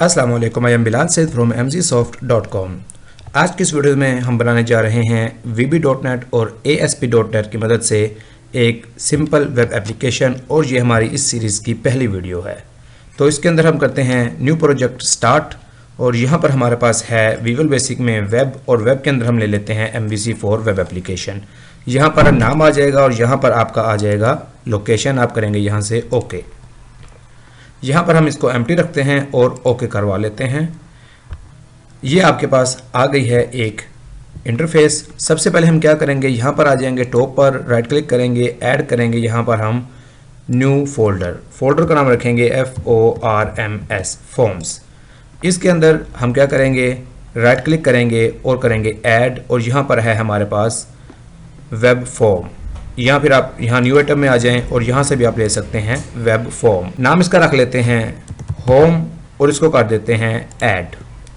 अस्सलाम वालेकुम, I am Bilal Saeed from mgsoft.com। आज की इस वीडियो में हम बनाने जा रहे हैं VB.NET और ASP.NET की मदद से एक सिंपल वेब एप्लीकेशन, और ये हमारी इस सीरीज़ की पहली वीडियो है। तो इसके अंदर हम करते हैं न्यू प्रोजेक्ट स्टार्ट, और यहाँ पर हमारे पास है विजुअल बेसिक में वेब, और वेब के अंदर हम ले लेते हैं MVC4 वेब एप्लीकेशन। यहाँ पर नाम आ जाएगा और यहाँ पर आपका आ जाएगा लोकेशन, आप करेंगे यहाँ से ओके। यहाँ पर हम इसको एम्प्टी रखते हैं और ओके करवा लेते हैं। ये आपके पास आ गई है एक इंटरफेस। सबसे पहले हम क्या करेंगे, यहाँ पर आ जाएंगे टॉप पर, राइट क्लिक करेंगे, ऐड करेंगे, यहाँ पर हम न्यू फोल्डर का नाम रखेंगे FORMS फॉर्म्स। इसके अंदर हम क्या करेंगे, राइट क्लिक करेंगे और करेंगे ऐड, और यहाँ पर है हमारे पास वेब फॉर्म। यहाँ फिर आप यहाँ न्यू आइटम में आ जाएं और यहाँ से भी आप ले सकते हैं वेब फॉर्म। नाम इसका रख लेते हैं होम और इसको कर देते हैं ऐड।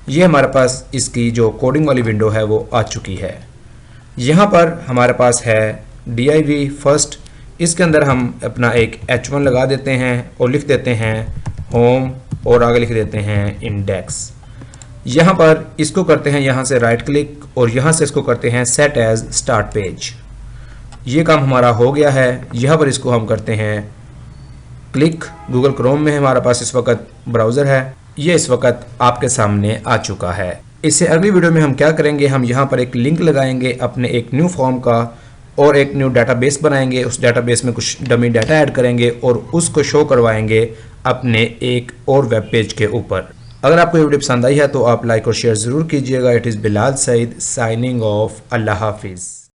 ये हमारे पास इसकी जो कोडिंग वाली विंडो है वो आ चुकी है। यहाँ पर हमारे पास है div फर्स्ट। इसके अंदर हम अपना एक h1 लगा देते हैं और लिख देते हैं होम, और आगे लिख देते हैं इंडेक्स। यहाँ पर इसको करते हैं यहाँ से राइट क्लिक, और यहाँ से इसको करते हैं सेट एज स्टार्ट पेज। ये काम हमारा हो गया है। यहाँ पर इसको हम करते हैं क्लिक। गूगल क्रोम में हमारे पास इस वक्त ब्राउज़र है, ये इस वक्त आपके सामने आ चुका है। इससे अगली वीडियो में हम क्या करेंगे, हम यहाँ पर एक लिंक लगाएंगे अपने एक न्यू फॉर्म का, और एक न्यू डाटाबेस बनाएंगे। उस डाटाबेस में कुछ डमी डाटा ऐड करेंगे और उसको शो करवाएंगे अपने एक और वेब पेज के ऊपर। अगर आपको ये वीडियो पसंद आई है तो आप लाइक और शेयर ज़रूर कीजिएगा। It is Bilal Saeed signing off. अल्लाह हाफिज़।